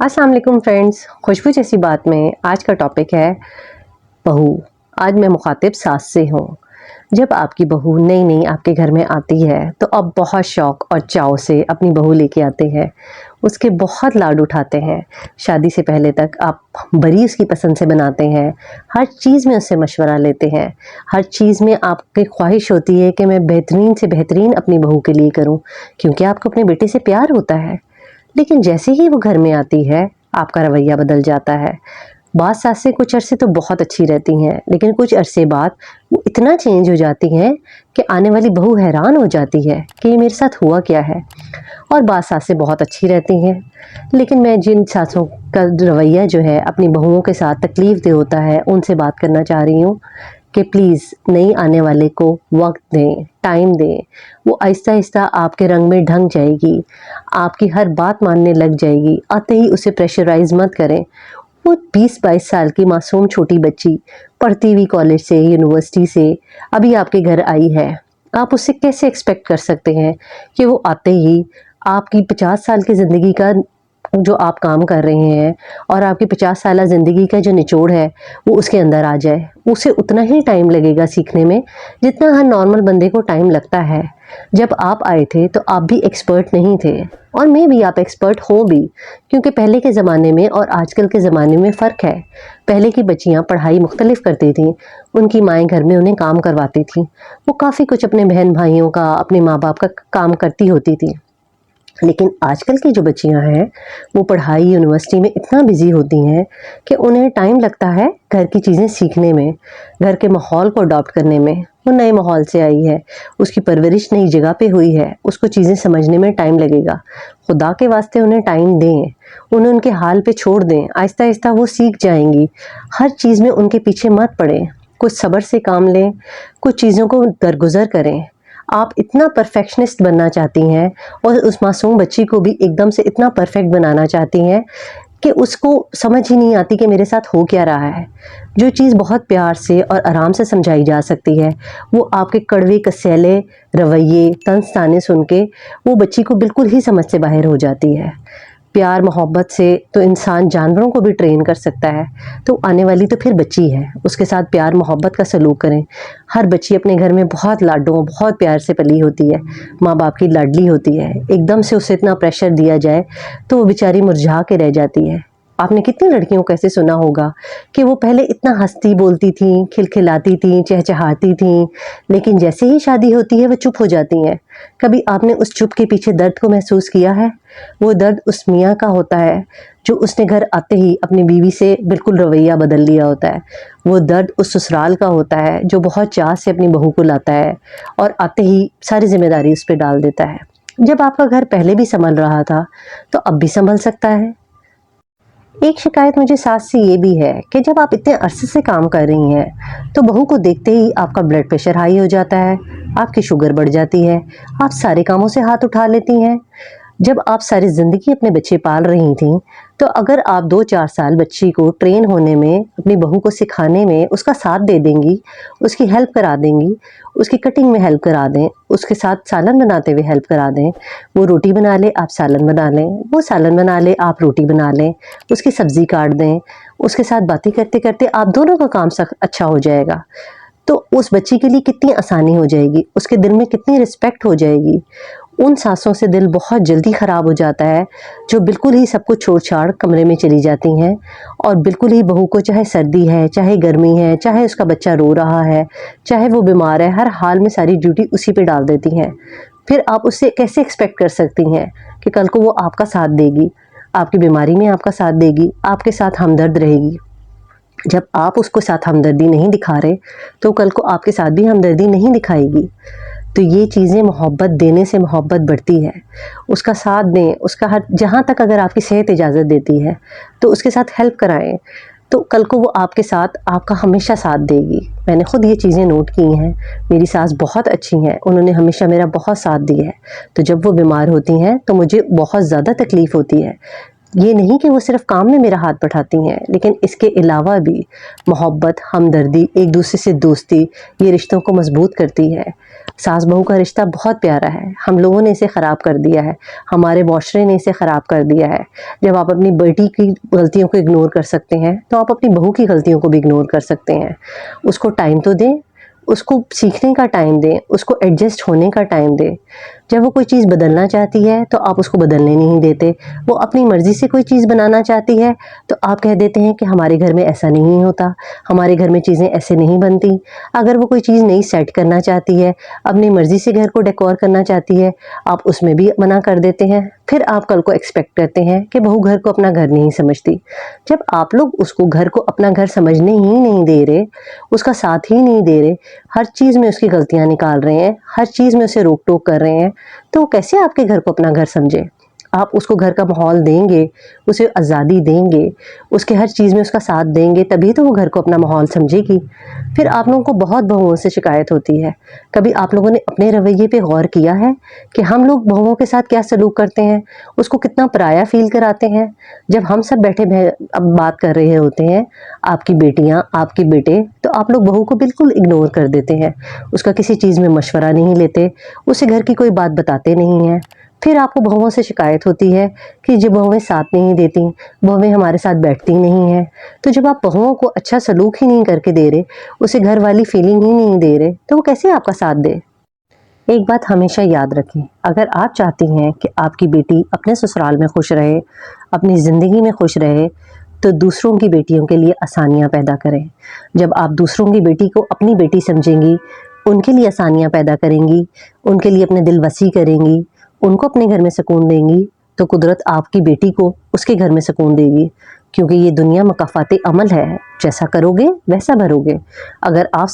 अस्सलाम वालेकुम फ्रेंड्स, खुशबू जैसी बात में आज का टॉपिक है बहू। आज मैं मुखातिब सास से हूँ। जब आपकी बहू नई नई आपके घर में आती है तो आप बहुत शौक और चाव से अपनी बहू लेके आते हैं, उसके बहुत लाड उठाते हैं। शादी से पहले तक आप बड़ी उसकी पसंद से बनाते हैं, हर चीज़ में उससे मशवरा लेते हैं, हर चीज़ में आपकी ख्वाहिश होती है कि मैं बेहतरीन से बेहतरीन अपनी बहू के लिए करूँ, क्योंकि आपको अपने बेटे से प्यार होता है। लेकिन जैसे ही वो घर में आती है, आपका रवैया बदल जाता है। बात सासें कुछ अरसे तो बहुत अच्छी रहती हैं, लेकिन कुछ अरसे बाद वो इतना चेंज हो जाती हैं कि आने वाली बहू हैरान हो जाती है कि ये मेरे साथ हुआ क्या है। और बात सासें बहुत अच्छी रहती हैं, लेकिन मैं जिन सासों का रवैया जो है अपनी बहुओं के साथ तकलीफ़देह होता है, उनसे बात करना चाह रही हूँ कि प्लीज़ नई आने वाले को वक्त दें, टाइम दें। वो आहिस्ता-आहिस्ता आपके रंग में ढंग जाएगी, आपकी हर बात मानने लग जाएगी। आते ही उसे प्रेशराइज़ मत करें। वो 20-22 साल की मासूम छोटी बच्ची, पढ़ती हुई कॉलेज से, यूनिवर्सिटी से, अभी आपके घर आई है। आप उससे कैसे एक्सपेक्ट कर सकते हैं कि वो आते ही आपकी 50 साल की ज़िंदगी का जो आप काम कर रहे हैं और आपकी 50 साला ज़िंदगी का जो निचोड़ है, वो उसके अंदर आ जाए। उसे उतना ही टाइम लगेगा सीखने में, जितना हर नॉर्मल बंदे को टाइम लगता है। जब आप आए थे, तो आप भी एक्सपर्ट नहीं थे, और मे बी आप एक्सपर्ट हो भी, क्योंकि पहले के ज़माने में और आजकल के ज़माने में फ़र्क है। पहले की बच्चियाँ पढ़ाई मुख्तलिफ करती थीं, उनकी माएँ घर में उन्हें काम करवाती थीं। वो काफ़ी कुछ अपने बहन-भाइयों का, अपने माँ-बाप का काम करती होती थीं। लेकिन आजकल की जो बच्चियां हैं, वो पढ़ाई यूनिवर्सिटी में इतना बिजी होती हैं कि उन्हें टाइम लगता है घर की चीज़ें सीखने में, घर के माहौल को अडॉप्ट करने में। वो नए माहौल से आई है, उसकी परवरिश नई जगह पे हुई है, उसको चीज़ें समझने में टाइम लगेगा। खुदा के वास्ते उन्हें टाइम दें, उन्हें उनके हाल पे छोड़ दें, आहिस्ता आहिस्ता वो सीख जाएंगी। हर चीज़ में उनके पीछे मत पड़ें, कुछ सब्र से काम लें, कुछ चीज़ों को दरगुजर करें। आप इतना परफेक्शनिस्ट बनना चाहती हैं और उस मासूम बच्ची को भी एकदम से इतना परफेक्ट बनाना चाहती हैं कि उसको समझ ही नहीं आती कि मेरे साथ हो क्या रहा है। जो चीज़ बहुत प्यार से और आराम से समझाई जा सकती है, वो आपके कड़वे कसैले रवैये, तंज ताने सुन के वो बच्ची को बिल्कुल ही समझ से बाहर हो जाती है। प्यार मोहब्बत से तो इंसान जानवरों को भी ट्रेन कर सकता है, तो आने वाली तो फिर बच्ची है, उसके साथ प्यार मोहब्बत का सलूक करें। हर बच्ची अपने घर में बहुत लाडों, बहुत प्यार से पली होती है, माँ बाप की लाडली होती है। एकदम से उसे इतना प्रेशर दिया जाए तो वो बेचारी मुरझा के रह जाती है। आपने कितनी लड़कियों को ऐसे सुना होगा कि वो पहले इतना हंसती बोलती थीं, खिलखिलाती थीं, चहचहाती थीं, लेकिन जैसे ही शादी होती है वो चुप हो जाती हैं। कभी आपने उस चुप के पीछे दर्द को महसूस किया है? वो दर्द उस मियाँ का होता है जो उसने घर आते ही अपनी बीवी से बिल्कुल रवैया बदल लिया होता है। वो दर्द उस ससुराल का होता है जो बहुत चाह से अपनी बहू को लाता है और आते ही सारी जिम्मेदारी उस पर डाल देता है। जब आपका घर पहले भी संभल रहा था, तो अब भी संभल सकता है। एक शिकायत मुझे सास से ये भी है कि जब आप इतने अरसे से काम कर रही हैं, तो बहू को देखते ही आपका ब्लड प्रेशर हाई हो जाता है, आपकी शुगर बढ़ जाती है, आप सारे कामों से हाथ उठा लेती हैं। जब आप सारी ज़िंदगी अपने बच्चे पाल रही थीं, तो अगर आप 2-4 साल बच्ची को ट्रेन होने में, अपनी बहू को सिखाने में उसका साथ दे देंगी, उसकी हेल्प करा देंगी, उसकी कटिंग में हेल्प करा दें, उसके साथ सालन बनाते हुए हेल्प करा दें, वो रोटी बना ले, आप सालन बना लें, वो सालन बना ले, आप रोटी बना लें, उसकी सब्ज़ी काट दें, उसके साथ बातें करते-करते आप दोनों का काम अच्छा हो जाएगा। तो उस बच्ची के लिए कितनी आसानी हो जाएगी, उसके दिल में कितनी रिस्पेक्ट हो जाएगी। उन सासों से दिल बहुत जल्दी ख़राब हो जाता है, जो बिल्कुल ही सब कुछ छोड़-छाड़ कमरे में चली जाती हैं और बिल्कुल ही बहू को, चाहे सर्दी है, चाहे गर्मी है, चाहे उसका बच्चा रो रहा है, चाहे वो बीमार है, हर हाल में सारी ड्यूटी उसी पे डाल देती हैं। फिर आप उससे कैसे एक्सपेक्ट कर सकती हैं कि कल को वो आपका साथ देगी, आपकी बीमारी में आपका साथ देगी, आपके साथ हमदर्द रहेगी। जब आप उसको साथ हमदर्दी नहीं दिखा रहे, तो कल को आपके साथ भी हमदर्दी नहीं दिखाएगी। तो ये चीज़ें मोहब्बत देने से मोहब्बत बढ़ती है। उसका साथ दें, उसका हर जहाँ तक अगर आपकी सेहत इजाज़त देती है, तो उसके साथ हेल्प कराएँ, तो कल को वो आपके साथ आपका हमेशा साथ देगी। मैंने खुद ये चीज़ें नोट की हैं। मेरी सास बहुत अच्छी हैं, उन्होंने हमेशा मेरा बहुत साथ दिया है। तो जब वो बीमार होती हैं, तो मुझे बहुत ज़्यादा तकलीफ़ होती है। ये नहीं कि वो सिर्फ़ काम में मेरा हाथ बटाती हैं, लेकिन इसके अलावा भी मोहब्बत, हमदर्दी, एक-दूसरे से दोस्ती, ये रिश्तों को मज़बूत करती है। सास बहू का रिश्ता बहुत प्यारा है, हम लोगों ने इसे ख़राब कर दिया है, हमारे माशरे ने इसे ख़राब कर दिया है। जब आप अपनी बेटी की गलतियों को इग्नोर कर सकते हैं तो आप अपनी बहू की गलतियों को भी इग्नोर कर सकते हैं। उसको टाइम तो दें, उसको सीखने का टाइम दें, उसको एडजस्ट होने का टाइम दें। जब वो कोई चीज़ बदलना चाहती है तो आप उसको बदलने नहीं देते। वो अपनी मर्ज़ी से कोई चीज़ बनाना चाहती है तो आप कह देते हैं कि हमारे घर में ऐसा नहीं होता, हमारे घर में चीज़ें ऐसे नहीं बनती। अगर वो कोई चीज़ नई सेट करना चाहती है, अपनी मर्ज़ी से घर को डेकोर करना चाहती है, आप उसमें भी मना कर देते हैं। फिर आप कल को एक्सपेक्ट करते हैं कि बहू घर को अपना घर नहीं समझती। जब आप लोग उसको घर को अपना घर समझने ही नहीं दे रहे, उसका साथ ही नहीं दे रहे, हर चीज़ में उसकी गलतियाँ निकाल रहे हैं, हर चीज़ में उसे रोक-टोक कर रहे हैं, तो वो कैसे आपके घर को अपना घर समझे? आप उसको घर का माहौल देंगे, उसे आज़ादी देंगे, उसके हर चीज़ में उसका साथ देंगे, तभी तो वो घर को अपना माहौल समझेगी। फिर आप लोगों को बहुत बहुओं से शिकायत होती है। कभी आप लोगों ने अपने रवैये पे गौर किया है कि हम लोग बहुओं के साथ क्या सलूक करते हैं? उसको कितना पराया फ़ील कराते हैं? जब हम सब बैठे अब बात कर रहे होते हैं, आपकी बेटियाँ, आपके बेटे, तो आप लोग बहू को बिल्कुल इग्नोर कर देते हैं। उसका किसी चीज़ में मशवरा नहीं लेते, उसे घर की कोई बात बताते नहीं हैं। फिर आपको बहुओं से शिकायत होती है कि जो बहुएँ साथ नहीं देती, बहुएँ हमारे साथ बैठती नहीं हैं। तो जब आप बहुओं को अच्छा सलूक ही नहीं करके दे रहे, उसे घर वाली फीलिंग ही नहीं दे रहे, तो वो कैसे आपका साथ दे? एक बात हमेशा याद रखें, अगर आप चाहती हैं कि आपकी बेटी अपने ससुराल में खुश रहे, अपनी ज़िंदगी में खुश रहे, तो दूसरों की बेटियों के लिए आसानियाँ पैदा करें। जब आप दूसरों की बेटी को अपनी बेटी समझेंगी, उनके लिए आसानियाँ पैदा करेंगी, उनके लिए अपने दिल वसी करेंगी, उनको अपने घर में सुकून देंगी, तो कुदरत आपकी बेटी को उसके घर में सुकून देगी। क्योंकि ये दुनिया मुकाफ़ाते अमल है, जैसा करोगे वैसा भरोगे। अगर आप